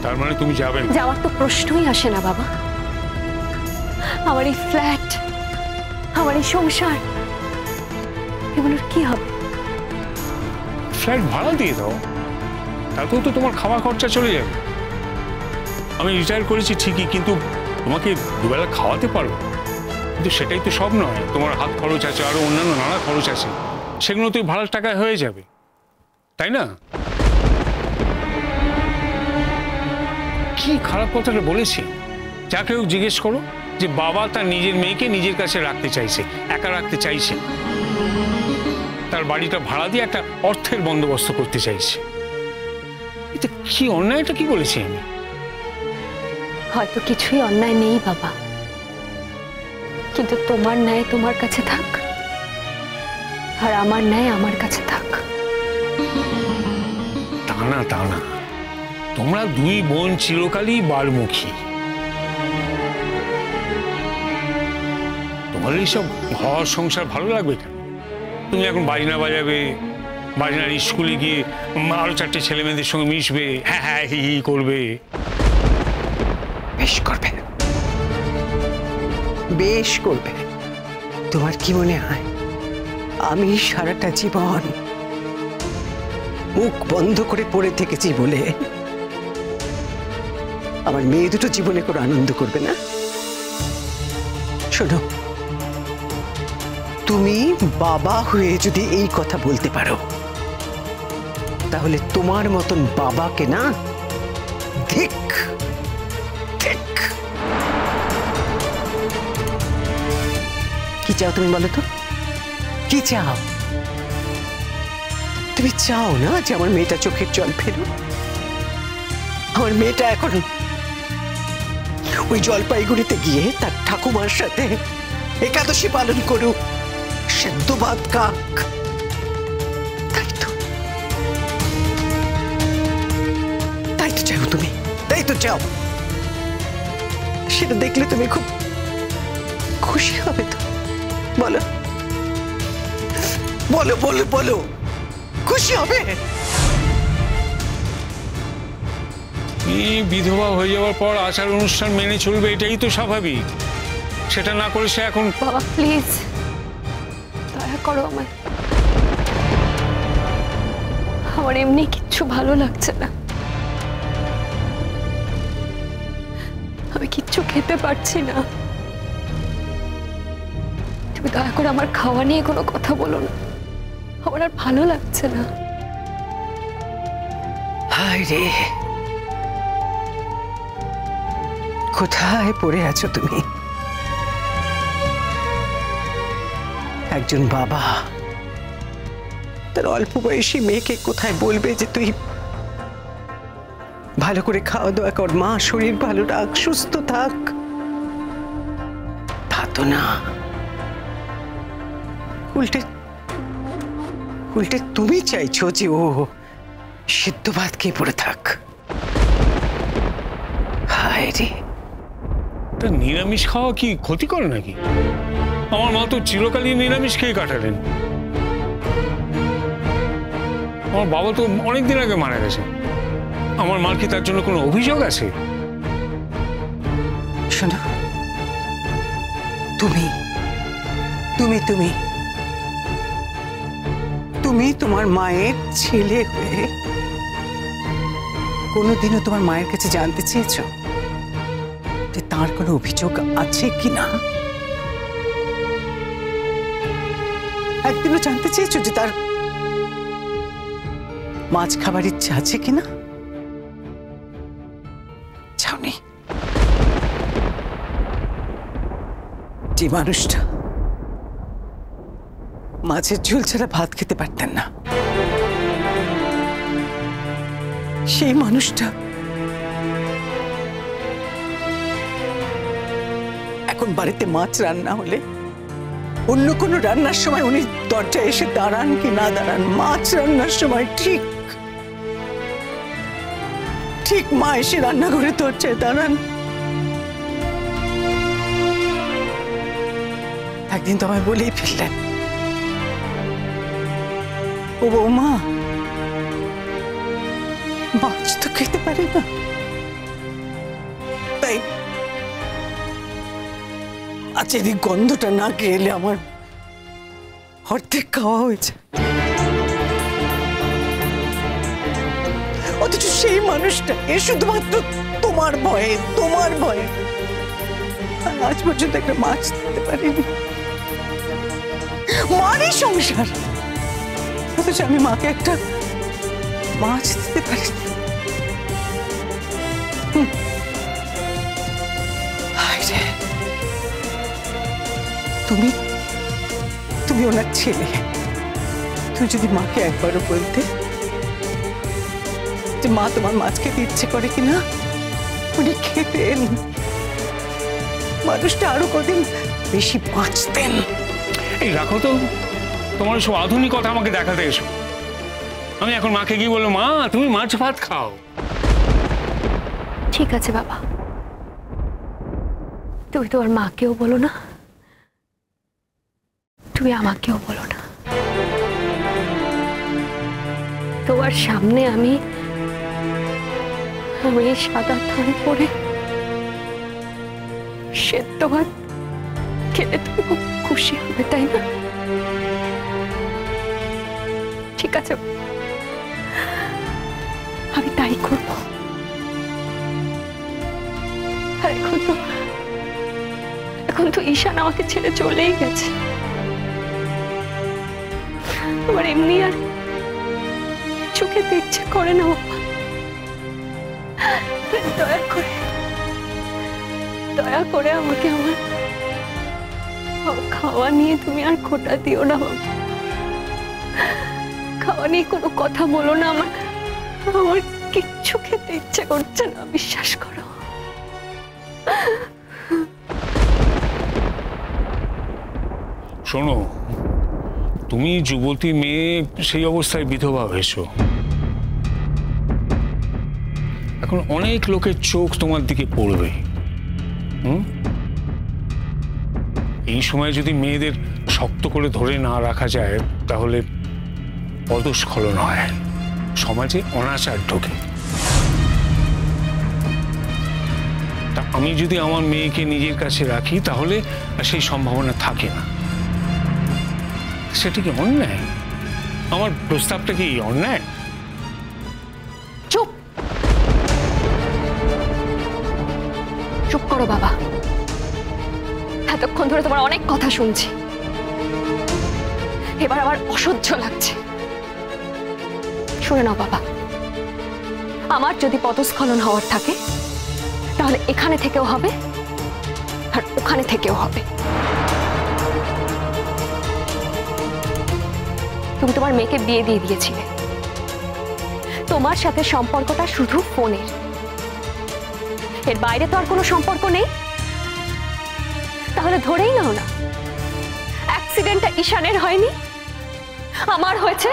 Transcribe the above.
তার মানে তুমি যাবে না? যাওয়ার তো প্রশ্নই আসে না বাবা। আমার এই ফ্ল্যাট, আমার এই সংসার, এগুলোর কি হবে? ফ্ল্যাট ভাড়া দিয়ে দাও, তাতেও তো তোমার খাওয়া খরচা চলে যাবে। আমি রিটায়ার করেছি ঠিকই, কিন্তু তোমাকে দুবেলা খাওয়াতে পারবো, কিন্তু সেটাই তো সব নয়। তোমার হাত খরচ আছে, আরো অন্যান্য নানা খরচ আছে, সেগুলো তো ভাড়ার টাকায় হয়ে যাবে, তাই না? কি খারাপ কথাটা বলেছি? যাকে হোক জিজ্ঞেস করো যে বাবা তার নিজের মেয়েকে নিজের কাছে রাখতে চাইছে, একা রাখতে চাইছে, তার বাড়িটা ভাড়া দিয়ে একটা অর্থের বন্দোবস্ত করতে চাইছে। এটা কি অন্যায়টা কি বলেছি আমি? হয়তো কিছুই অন্যায় নেই বাবা, কিন্তু তোমার ন্যায় তোমার কাছে থাক, আর আমার ন্যায় আমার কাছে থাক। তা না, তা না, তোমরা দুই বোন চিরকালই বারমুখী। তোমার এইসব ঘর সংসার ভালো লাগবে কেন? তুমি এখন বাজনা বাজাবে, বাজনার স্কুলে গিয়ে আরো চারটে ছেলে মেয়েদের সঙ্গে মিশবে, হ্যাঁ হ্যাঁ হি হি করবে। বেশ করবে, বেশ করবে। তোমার কি মনে হয় আমি সারাটা জীবন মুখ বন্ধ করে পড়ে থেকেছি বলে আমার মেয়ে দুটো জীবনে কোনো আনন্দ করবে না? শোনো, তুমি বাবা হয়ে যদি এই কথা বলতে পারো, তাহলে তোমার মতন বাবাকে না ধিক ধিক। কি চাও তুমি বলো তো? কি চাও? তুমি চাও না যে আমার মেয়েটা চোখের জল ফেলুক? আমার মেয়েটা এখন ওই জলপাইগুড়িতে গিয়ে তার ঠাকুমার সাথে একাদশী পালন করুক, সেদ্ধ ভাত খাক, তাই তো? তাই তো চাও তুমি, তাই তো চাও। সেটা দেখলে তুমি খুব খুশি হবে তো? বলো বলো বলো বলো, খুশি হবে? বিধবা হয়ে যাওয়ার পর আচার অনুষ্ঠান মেনে চলবে, এটাই তো স্বাভাবিক। সেটা না করে সে এখন... বাবা প্লিজ দয়া করো আমায়, আমার এমনি কিচ্ছু ভালো লাগছে না, আমি কিচ্ছু খেতে পারছি না। তুমি দয়া করে আমার খাওয়া নিয়ে কোনো কথা বলো না, আমার আর ভালো লাগছে না। হায় রে, কোথায় পড়ে আছো তুমি? একজন বাবা তার অল্প বয়সী মেয়েকে কোথায় বলবে যে তুই ভালো করে খাওয়া দাওয়া কর, মা শরীর ভালো রাখ, সুস্থ থাক? তা তো না, উল্টে উল্টে তুমি চাইছো যে ও সিদ্ধ ভাত খেয়ে পড়ে থাক। হায় রে, তা নিরামিষ খাওয়া কি ক্ষতি করে নাকি? আমার মা তো চিরকালই নিরামিষ খেয়ে কাটালেন। আমার বাবা তো অনেকদিন আগে মারা গেছে। আমার মার কি তার জন্য কোনো অভিযোগ আছে? শোনো, তুমি তুমি তুমি তুমি তোমার মায়ের ছেলে হয়ে কোনোদিনও তোমার মায়ের কাছে জানতে চেয়েছো যে তার কোনো অভিযোগ আছে কিনা? একদিনও জানতে চেয়েছো যে তার মাছ খাবার ইচ্ছা আছে কিনা? চাওনি। যে মানুষটা মাছের ঝোল ছাড়া ভাত খেতে পারতেন না, সেই মানুষটা এখন বাড়িতে মাছ রান্না হলে অন্য কোনো রান্নার সময় উনি দরজায় এসে দাঁড়ান কি না দাঁড়ান, মাছ রান্নার সময় ঠিক ঠিক মা এসে রান্নাঘরে দরজায় দাঁড়ান। একদিন তো আমায় বলেই ফেললেন, ও বৌমা মাছ তো খেতে পারে না, মাছের এই গন্ধটা না গেলে আমার অর্ধেক খাওয়া হয়েছে। অথচ সেই মানুষটা শুধুমাত্র তোমার ভয়ে আজ পর্যন্ত একটা মাছ দিতে পারিনি। মারই সংসার, অথচ আমি মাকে একটা মাছ দিতে পারিনি। তুমি তুমি ওনার ছেলে, তুমি যদি মাকে একবারও বলতে যে মা তোমার মাছ খেতে ইচ্ছে করে কিনা, উনি খেতেন, মানুষটা আরো কদিন বেশি বাঁচতেন। এই রাখো তো তোমার সব আধুনিকতা আমাকে দেখাতে এসো। আমি এখন মাকে গিয়ে বললো, মা তুমি মাছ ভাত খাও। ঠিক আছে বাবা, তুমি তোমার মাকেও বলো না, তুমি আমাকেও বলো না। তোমার সামনে আমি সাদা থান পরে সেদ্ধ ভাত খেলে তুমি খুব খুশি হবে, তাই না? ঠিক আছে, আমি তাই করব। আর এখন তো ঈশান আমাকে ছেড়ে চলেই গেছে। আমার এমনি আর কিছু খেতে ইচ্ছে করে না বাবা। দয়া করে আমাকে আমার খাওয়া নিয়ে তুমি আর খোটা দিও না বাবা। খাওয়া নিয়ে কোনো কথা বলো না। আমার কিচ্ছু খেতে ইচ্ছে করছে না, বিশ্বাস করো। শোনো, তুমি যুবতী মেয়ে, সেই অবস্থায় বিধবা হয়েছো। এখন অনেক লোকের চোখ তোমার দিকে পড়বে। এই সময় যদি মেয়েদের শক্ত করে ধরে না রাখা যায়, তাহলে পদস্খলন হয়, সমাজে অনাচার ঢোকে। তা আমি যদি আমার মেয়েকে নিজের কাছে রাখি, তাহলে সেই সম্ভাবনা থাকে না। সেটা কি অন্যায়? আমার প্রস্তাবটা কি অন্যায়? চুপ চুপ করো বাবা, এতক্ষণ ধরে তোমার অনেক কথা শুনছি, এবার আমার অসহ্য লাগছে। শুনে নাও বাবা, আমার যদি পদস্খলন হওয়ার থাকে, তাহলে এখানে থেকেও হবে আর ওখানে থেকেও হবে। তুমি তোমার মেয়েকে বিয়ে দিয়ে দিয়েছিলে, তোমার সাথে সম্পর্কটা শুধু ফোনের, এর বাইরে তো আর কোনো সম্পর্ক নেই। তাহলে ধরেই নাও না অ্যাক্সিডেন্টটা ঈশানের হয়নি, আমার হয়েছে।